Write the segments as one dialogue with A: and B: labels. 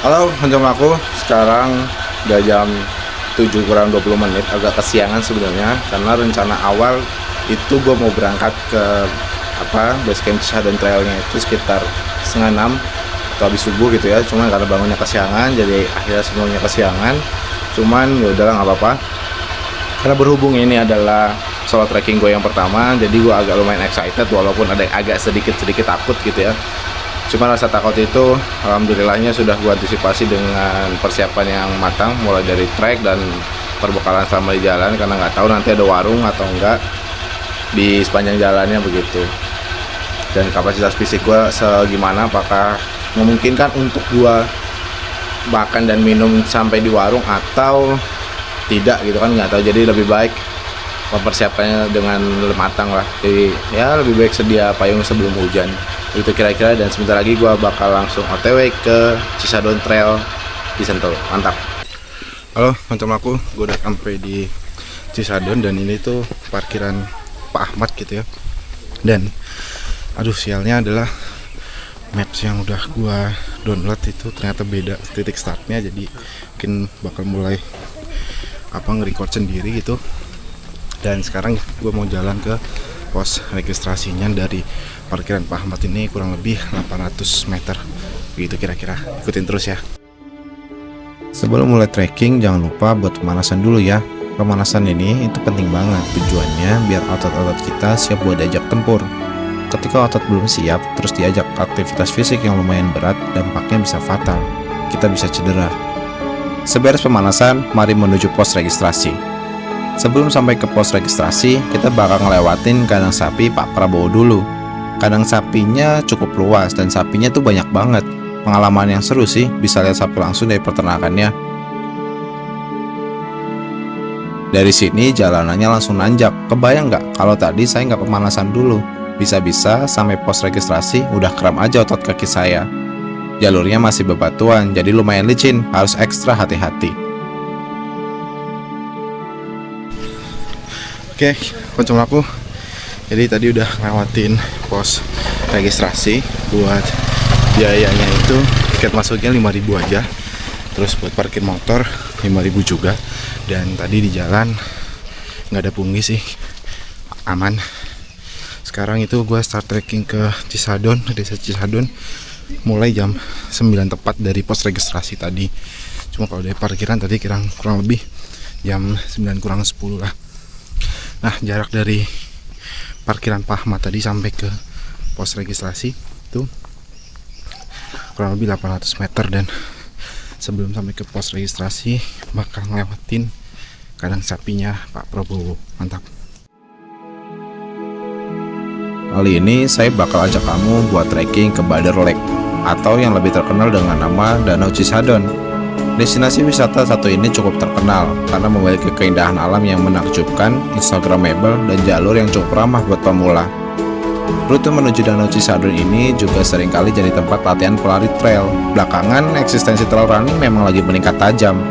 A: Halo, teman aku. Sekarang udah jam 7 kurang 20 menit, agak kesiangan sebenarnya karena rencana awal itu gue mau berangkat ke base camp Shadon Trailnya itu sekitar setengah 6 atau habis subuh gitu ya. Cuman karena bangunnya kesiangan, jadi akhirnya semuanya kesiangan. Cuman ya udahlah, nggak apa-apa. Karena berhubung ini adalah solo trekking gue yang pertama, jadi gue agak lumayan excited walaupun ada agak sedikit takut gitu ya. Cuma rasa takut itu alhamdulillahnya sudah gue antisipasi dengan persiapan yang matang, mulai dari trek dan perbekalan selama di jalan, karena nggak tahu nanti ada warung atau enggak di sepanjang jalannya begitu. Dan kapasitas fisik gue segimana, apakah memungkinkan untuk gue makan dan minum sampai di warung atau tidak gitu kan, nggak tahu. Jadi lebih baik mempersiapkannya dengan matang lah. Jadi ya lebih baik sedia payung sebelum hujan itu kira-kira. Dan sebentar lagi gue bakal langsung OTW ke Cisadon Trail di Sentul. Mantap. Halo macam aku, gue udah sampai di Cisadon dan ini tuh parkiran Pak Ahmad gitu ya. Dan aduh, sialnya adalah maps yang udah gue download itu ternyata beda titik startnya, jadi mungkin bakal mulai nge-record sendiri gitu. Dan sekarang gue mau jalan ke pos registrasinya. Dari parkiran Pak Ahmad ini kurang lebih 800 meter begitu kira-kira. Ikutin terus ya. Sebelum mulai trekking, jangan lupa buat pemanasan dulu ya. Pemanasan ini itu penting banget, tujuannya biar otot-otot kita siap buat diajak tempur. Ketika otot belum siap terus diajak aktivitas fisik yang lumayan berat, dampaknya bisa fatal. Kita bisa cedera. Seberes pemanasan, mari menuju pos registrasi. Sebelum sampai ke pos registrasi, kita bakal ngelewatin kandang sapi Pak Prabowo dulu. Kandang sapinya cukup luas dan sapinya tuh banyak banget. Pengalaman yang seru sih, bisa lihat sapi langsung dari peternakannya. Dari sini jalanannya langsung nanjak. Kebayang nggak kalau tadi saya nggak pemanasan dulu? Bisa-bisa sampai pos registrasi udah kram aja otot kaki saya. Jalurnya masih bebatuan, jadi lumayan licin, harus ekstra hati-hati. Oke, koncom aku. Jadi tadi udah ngelewatin pos registrasi. Buat biayanya itu tiket masuknya 5.000 aja. Terus buat parkir motor 5.000 juga. Dan tadi di jalan nggak ada pungli sih, aman. Sekarang itu gue start trekking ke Cisadon, desa Cisadon, mulai jam 9 tepat dari pos registrasi tadi. Cuma kalau dari parkiran tadi kurang lebih jam 9 kurang 10 lah. Nah, jarak dari parkiran Pak Ahmad tadi sampai ke pos registrasi itu kurang lebih 800 meter. Dan sebelum sampai ke pos registrasi bakal ngelewatin kandang sapinya Pak Prabowo. Mantap. Kali ini saya bakal ajak kamu buat trekking ke Bader Lake, atau yang lebih terkenal dengan nama Danau Cisadon. Destinasi wisata satu ini cukup terkenal karena memiliki keindahan alam yang menakjubkan, instagramable, dan jalur yang cukup ramah buat pemula. Rute menuju Danau Cisadon ini juga seringkali jadi tempat latihan pelari trail. Belakangan, eksistensi trail running memang lagi meningkat tajam.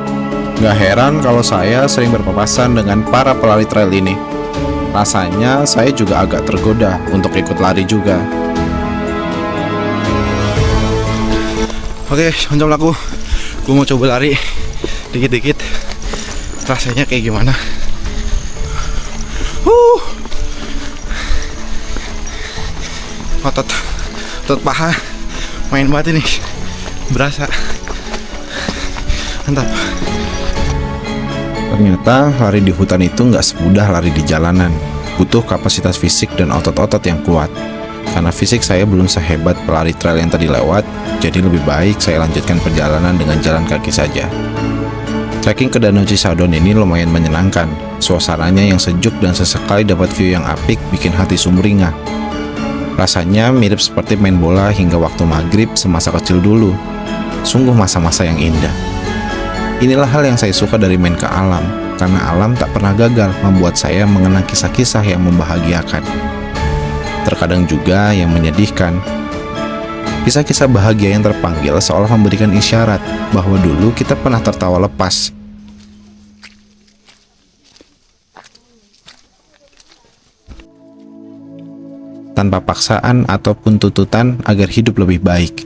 A: Gak heran kalau saya sering berpapasan dengan para pelari trail ini. Rasanya saya juga agak tergoda untuk ikut lari juga. Oke, macam aku, gue mau coba lari dikit-dikit. Rasanya kayak gimana? Otot paha main banget ini, berasa. Mantap. Ternyata lari di hutan itu nggak semudah lari di jalanan. Butuh kapasitas fisik dan otot-otot yang kuat. Karena fisik saya belum sehebat pelari trail yang tadi lewat, jadi lebih baik saya lanjutkan perjalanan dengan jalan kaki saja. Trekking ke Danau Cisadon ini lumayan menyenangkan. Suasananya yang sejuk dan sesekali dapat view yang apik bikin hati sumringah. Rasanya mirip seperti main bola hingga waktu maghrib semasa kecil dulu. Sungguh masa-masa yang indah. Inilah hal yang saya suka dari main ke alam, karena alam tak pernah gagal membuat saya mengenang kisah-kisah yang membahagiakan. Terkadang juga yang menyedihkan. Kisah-kisah bahagia yang terpanggil seolah memberikan isyarat bahwa dulu kita pernah tertawa lepas. Tanpa paksaan ataupun tuntutan agar hidup lebih baik.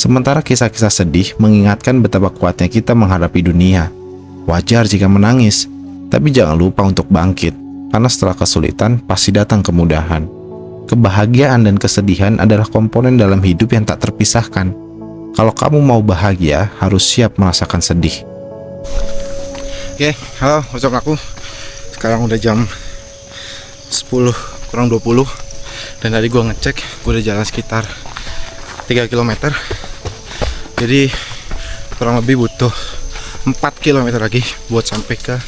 A: Sementara kisah-kisah sedih mengingatkan betapa kuatnya kita menghadapi dunia. Wajar jika menangis, tapi jangan lupa untuk bangkit, karena setelah kesulitan pasti datang kemudahan. Kebahagiaan dan kesedihan adalah komponen dalam hidup yang tak terpisahkan. Kalau kamu mau bahagia, harus siap merasakan sedih. Oke, halo, masuk aku. Sekarang udah jam 10 kurang 20. Dan tadi gue ngecek, gue udah jalan sekitar 3 km. Jadi kurang lebih butuh 4 km lagi buat sampai ke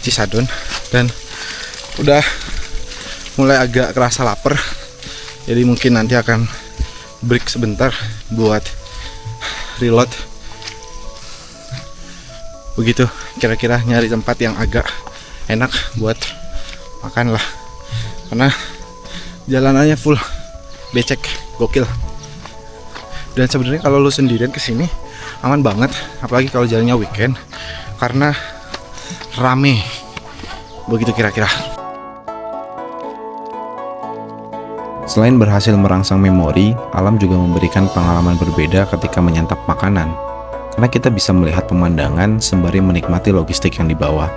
A: Cisadon. Dan udah mulai agak kerasa lapar. Jadi mungkin nanti akan break sebentar buat reload. Begitu, kira-kira nyari tempat yang agak enak buat makan lah. Karena jalanannya full becek, gokil. Dan sebenarnya kalau lu sendirian kesini aman banget, apalagi kalau jalannya weekend, karena rame. Begitu kira-kira. Selain berhasil merangsang memori, alam juga memberikan pengalaman berbeda ketika menyantap makanan. Karena kita bisa melihat pemandangan sembari menikmati logistik yang dibawa.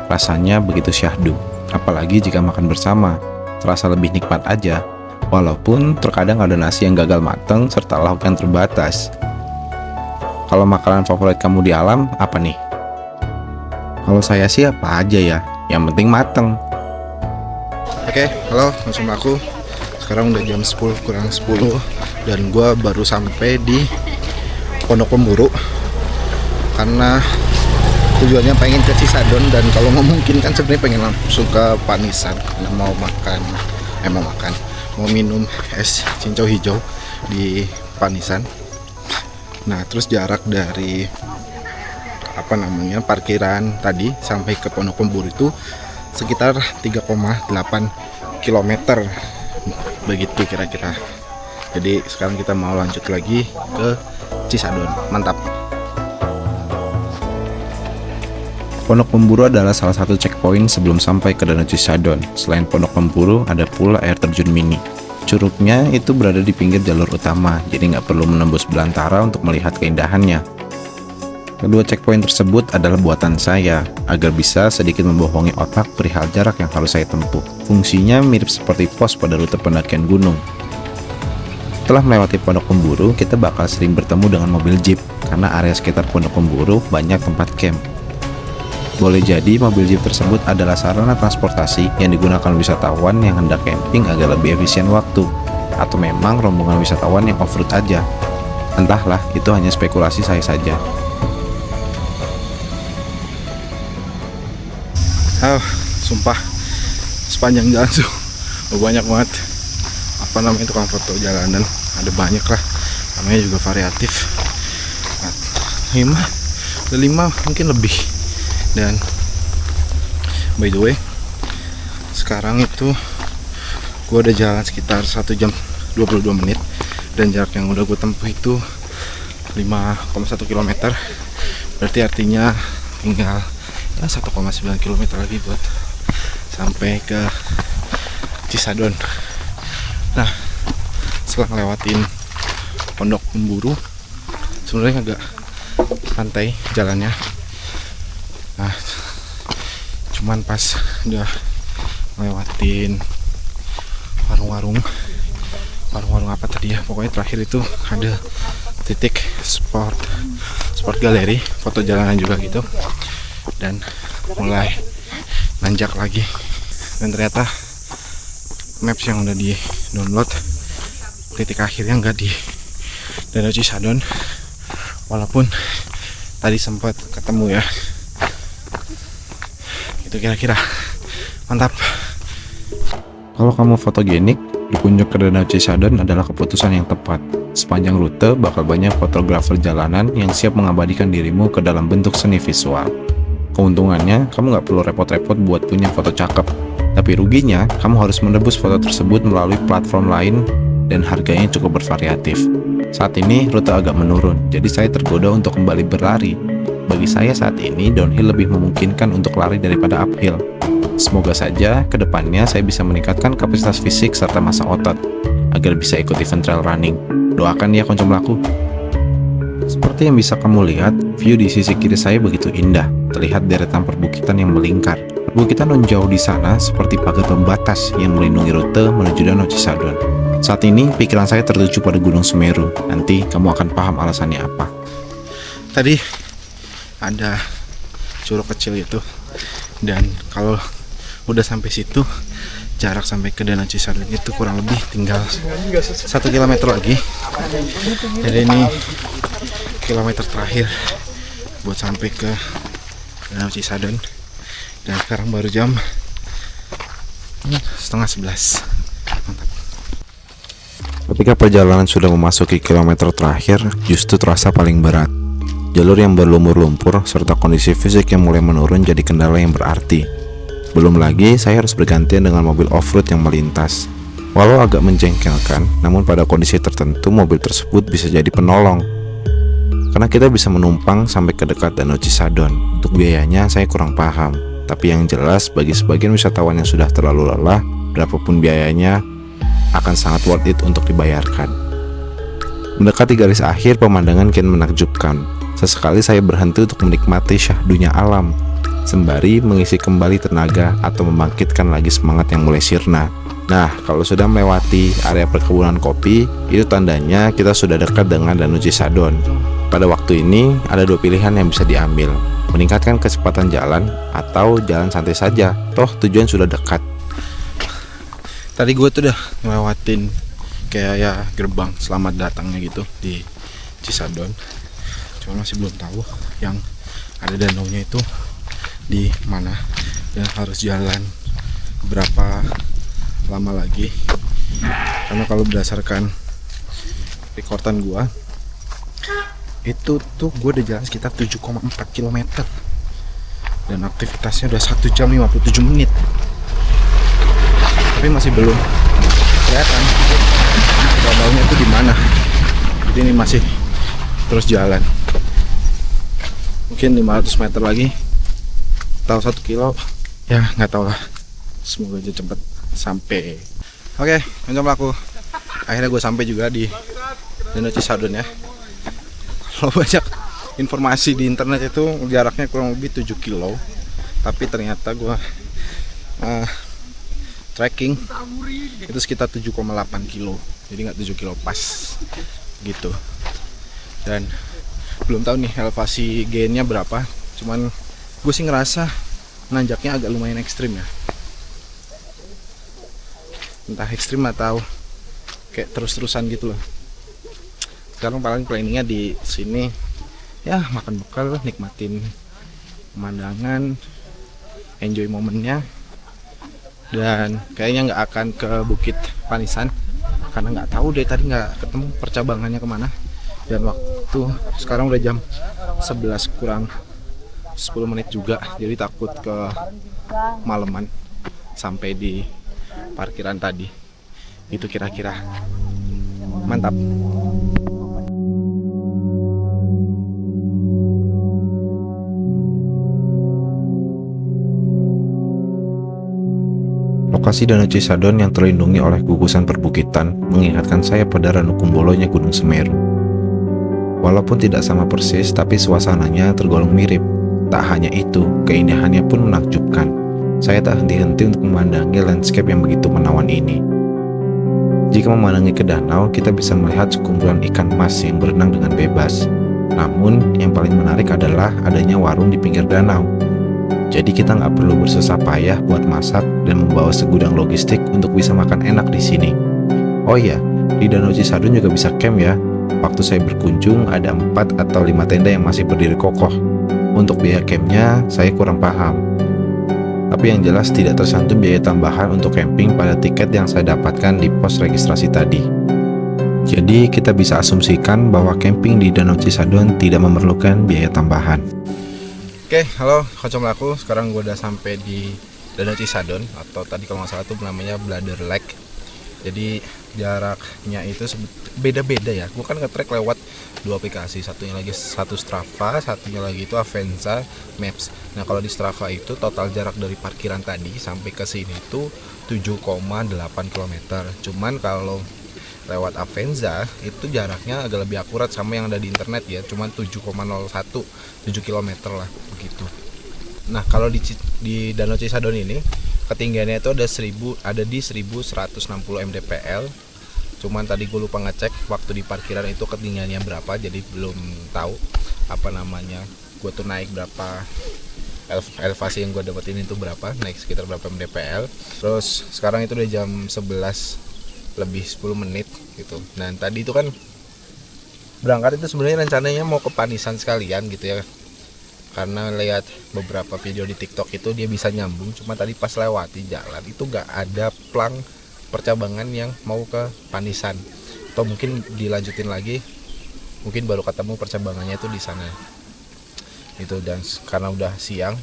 A: Rasanya begitu syahdu, apalagi jika makan bersama. Terasa lebih nikmat aja. Walaupun terkadang ada nasi yang gagal mateng serta lauk yang terbatas. Kalau makanan favorit kamu di alam, apa nih? Kalau saya sih apa aja ya, yang penting mateng. Oke, halo, langsung aku. Sekarang udah jam 10 kurang 10. Dan gue baru sampai di Pondok Pemburu. Karena tujuannya pengen ke Cisadon. Dan kalau memungkinkan sebenarnya pengen langsung ke Panisan. Karena mau minum es cincau hijau di Panisan. Nah, terus jarak dari parkiran tadi sampai ke Pondok Pemburu itu sekitar 3,8 km. Begitu kira-kira. Jadi sekarang kita mau lanjut lagi ke Cisadon. Mantap. Pondok Pemburu adalah salah satu checkpoint sebelum sampai ke Danau Cisadon. Selain Pondok Pemburu, ada pula air terjun mini. Curugnya itu berada di pinggir jalur utama, jadi nggak perlu menembus belantara untuk melihat keindahannya. Kedua checkpoint tersebut adalah buatan saya, agar bisa sedikit membohongi otak perihal jarak yang harus saya tempuh. Fungsinya mirip seperti pos pada rute pendakian gunung. Setelah melewati Pondok Pemburu, kita bakal sering bertemu dengan mobil jeep, karena area sekitar Pondok Pemburu banyak tempat camp. Boleh jadi mobil jeep tersebut adalah sarana transportasi yang digunakan wisatawan yang hendak camping agar lebih efisien waktu, atau memang rombongan wisatawan yang off-road aja. Entahlah, itu hanya spekulasi saya saja. Sumpah sepanjang jalan tuh banyak banget tukang foto jalanan, ada banyak lah, namanya juga variatif. 5 mungkin lebih. Dan by the way, sekarang itu gue udah jalan sekitar 1 jam 22 menit dan jarak yang udah gue tempuh itu 5,1 km. Berarti artinya tinggal 1,9 km lagi buat sampai ke Cisadon. Nah, setelah ngelewatin Pondok Pemburu, sebenarnya agak santai jalannya. Nah, cuman pas udah ngelewatin warung-warung apa tadi ya, pokoknya terakhir itu ada titik sport galeri, foto jalanan juga gitu, dan mulai nanjak lagi. Dan ternyata maps yang udah di download titik akhirnya nggak di Danau Cisadon, walaupun tadi sempat ketemu ya. Itu kira-kira mantap. Kalau kamu fotogenik, berkunjung ke Danau Cisadon adalah keputusan yang tepat. Sepanjang rute bakal banyak fotografer jalanan yang siap mengabadikan dirimu ke dalam bentuk seni visual. Keuntungannya, kamu nggak perlu repot-repot buat punya foto cakep. Tapi ruginya, kamu harus menebus foto tersebut melalui platform lain dan harganya cukup bervariatif. Saat ini rute agak menurun, jadi saya tergoda untuk kembali berlari. Bagi saya saat ini, downhill lebih memungkinkan untuk lari daripada uphill. Semoga saja kedepannya saya bisa meningkatkan kapasitas fisik serta massa otot agar bisa ikut event trail running. Doakan ya konco melaku.
B: Seperti yang bisa kamu lihat, view di sisi kiri saya begitu indah. Terlihat deretan perbukitan yang melingkar. Perbukitan non jauh di sana seperti pagar pembatas yang melindungi rute menuju Danau Cisadon. Saat ini pikiran saya tertuju pada Gunung Semeru. Nanti kamu akan paham alasannya apa.
A: Tadi ada curug kecil itu, dan kalau udah sampai situ, jarak sampai ke Danau Cisadon itu kurang lebih tinggal 1 kilometer lagi. Jadi ini kilometer terakhir buat sampai ke Danau Cisadon, dan sekarang baru jam 10:30. Mantap.
B: Ketika perjalanan sudah memasuki kilometer terakhir, justru terasa paling berat. Jalur yang berlumpur-lumpur serta kondisi fisik yang mulai menurun jadi kendala yang berarti. Belum lagi saya harus bergantian dengan mobil off-road yang melintas. Walau agak menjengkelkan, namun pada kondisi tertentu mobil tersebut bisa jadi penolong. Karena kita bisa menumpang sampai ke dekat Danau Cisadon. Untuk biayanya saya kurang paham, tapi yang jelas bagi sebagian wisatawan yang sudah terlalu lelah, berapapun biayanya akan sangat worth it untuk dibayarkan. Mendekati garis akhir, pemandangan kian menakjubkan. Sesekali saya berhenti untuk menikmati syahdunya alam, sembari mengisi kembali tenaga atau membangkitkan lagi semangat yang mulai sirna. Nah, kalau sudah melewati area perkebunan kopi, itu tandanya kita sudah dekat dengan Danau Cisadon. Pada waktu ini, ada 2 pilihan yang bisa diambil. Meningkatkan kecepatan jalan, atau jalan santai saja, toh tujuan sudah dekat.
A: Tadi gue tuh udah ngelewatin kayak ya gerbang selamat datangnya gitu di Cisadon. Cuma masih belum tahu yang ada danaunya itu di mana, dan harus jalan berapa lama lagi. Karena kalau berdasarkan rekordan gua, itu tuh gue udah jalan sekitar 7,4 km, dan aktivitasnya udah 1 jam 57 menit, tapi masih belum kelihatan danaunya itu di mana. Jadi ini masih terus jalan, mungkin 500 meter lagi atau 1 kilo, ya nggak tahu lah. Semoga aja cepet sampai. Oke, mencoba aku. Akhirnya gue sampai juga di Danau Cisadon ya. Kalau banyak informasi di internet itu jaraknya kurang lebih 7 kilo, tapi ternyata gue tracking itu sekitar 7,8 kilo, jadi nggak 7 kilo pas gitu. Dan belum tahu nih elevasi gainnya berapa, cuman gue sih ngerasa nanjaknya agak lumayan ekstrim ya. Entah ekstrim atau kayak terus-terusan gitu loh. Sekarang paling planningnya di sini ya makan bekal, nikmatin pemandangan, enjoy momennya, dan kayaknya nggak akan ke Bukit Panisan karena nggak tahu deh, tadi nggak ketemu percabangannya kemana. Dan waktu sekarang udah jam 11 kurang 10 menit juga, jadi takut ke maleman sampai di parkiran tadi. Itu kira-kira. Mantap.
B: Lokasi Danau Cisadon yang terlindungi oleh gugusan perbukitan mengingatkan saya pada Ranukumbolonya Gunung Semeru. Walaupun tidak sama persis, tapi suasananya tergolong mirip. Tak hanya itu, keindahannya pun menakjubkan. Saya tak henti-henti untuk memandangi landscape yang begitu menawan ini. Jika memandangi ke danau, kita bisa melihat sekumpulan ikan mas yang berenang dengan bebas. Namun, yang paling menarik adalah adanya warung di pinggir danau. Jadi kita nggak perlu bersusah payah buat masak dan membawa segudang logistik untuk bisa makan enak di sini. Oh iya, di Danau Cisadon juga bisa camp ya. Waktu saya berkunjung ada 4 atau 5 tenda yang masih berdiri kokoh. Untuk biaya campnya saya kurang paham. Tapi yang jelas tidak tersantum biaya tambahan untuk camping pada tiket yang saya dapatkan di pos registrasi tadi. Jadi kita bisa asumsikan bahwa camping di Danau Cisadon tidak memerlukan biaya tambahan.
A: Oke, halo Kocom Laku. Sekarang gue udah sampai di Danau Cisadon, atau tadi kalau nggak salah tuh namanya Bladder Lake. Jadi jaraknya itu beda-beda ya. Gue kan nge-track lewat 2 aplikasi, satu Strava, satunya lagi itu Avanza Maps. Nah kalau di Strava itu total jarak dari parkiran tadi sampai ke sini itu 7,8 km. Cuman kalau
C: lewat Avenza itu jaraknya agak lebih akurat sama yang ada di internet ya, cuman 7,01 7 km lah begitu. Nah kalau di Danau Cisadon ini ketinggiannya itu ada di 1160 mdpl. Cuman tadi gue lupa ngecek waktu di parkiran itu ketinggiannya berapa, jadi belum tahu apa namanya gue tuh naik berapa, elevasi yang gue dapetin itu berapa, naik sekitar berapa mdpl. Terus sekarang itu udah jam 11 lebih 10 menit gitu. Dan tadi itu kan berangkat itu sebenarnya rencananya mau ke Panisan sekalian gitu ya, karena lihat beberapa video di TikTok itu dia bisa nyambung. Cuma tadi pas lewati jalan itu gak ada plang percabangan yang mau ke Panisan, atau mungkin dilanjutin lagi, mungkin baru ketemu percabangannya itu di sana itu. Dan karena udah siang,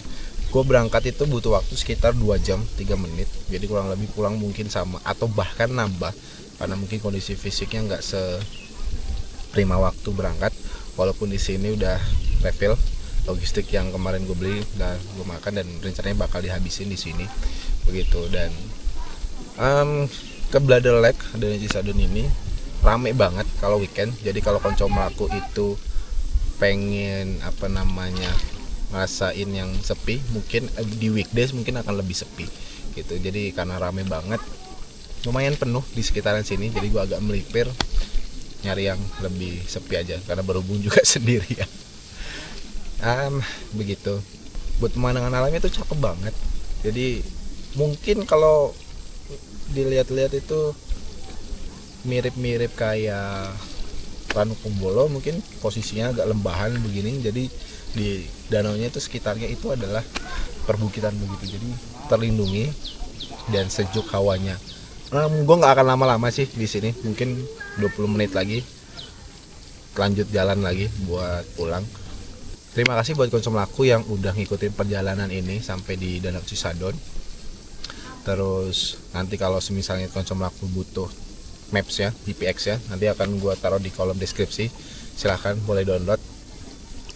C: gue berangkat itu butuh waktu sekitar 2 jam 3 menit, jadi kurang lebih pulang mungkin sama atau bahkan nambah, karena mungkin kondisi fisiknya nggak seprima waktu berangkat. Walaupun di sini udah refill logistik yang kemarin gue beli, udah gue makan dan rencananya bakal dihabisin di sini begitu. Dan ke Bladel Lake dan Cisadon ini rame banget kalau weekend. Jadi kalau konco melaku itu pengen apa namanya ngerasain yang sepi, mungkin di weekdays mungkin akan lebih sepi gitu. Jadi karena rame banget, lumayan penuh di sekitaran sini, jadi gua agak melipir nyari yang lebih sepi aja, karena berhubung juga sendirian. Begitu. Buat pemandangan alamnya itu cakep banget. Jadi mungkin kalau dilihat-lihat itu mirip-mirip kayak Ranu Kumbolo, mungkin posisinya agak lembahan begini. Jadi di danaunya itu sekitarnya itu adalah perbukitan begitu, jadi terlindungi dan sejuk hawanya. Gue nggak akan lama-lama sih di sini, mungkin 20 menit lagi lanjut jalan lagi buat pulang. Terima kasih buat konsum laku yang udah ngikutin perjalanan ini sampai di Danau Cisadon. Terus nanti kalau misalnya konsum laku butuh maps ya, GPX ya, nanti akan gue taruh di kolom deskripsi, silahkan boleh download.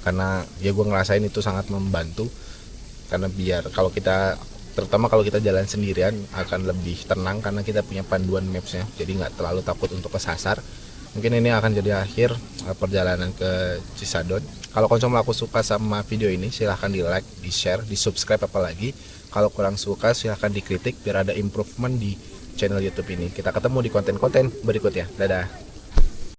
C: Karena ya gue ngerasain itu sangat membantu, karena biar kalau kita, terutama kalau kita jalan sendirian, akan lebih tenang karena kita punya panduan mapsnya, jadi nggak terlalu takut untuk kesasar. Mungkin ini akan jadi akhir perjalanan ke Cisadon. Kalau konsum aku suka sama video ini, silahkan di like, di share, di subscribe apalagi. Kalau kurang suka silahkan dikritik biar ada improvement di channel YouTube ini. Kita ketemu di konten-konten berikutnya. Dadah.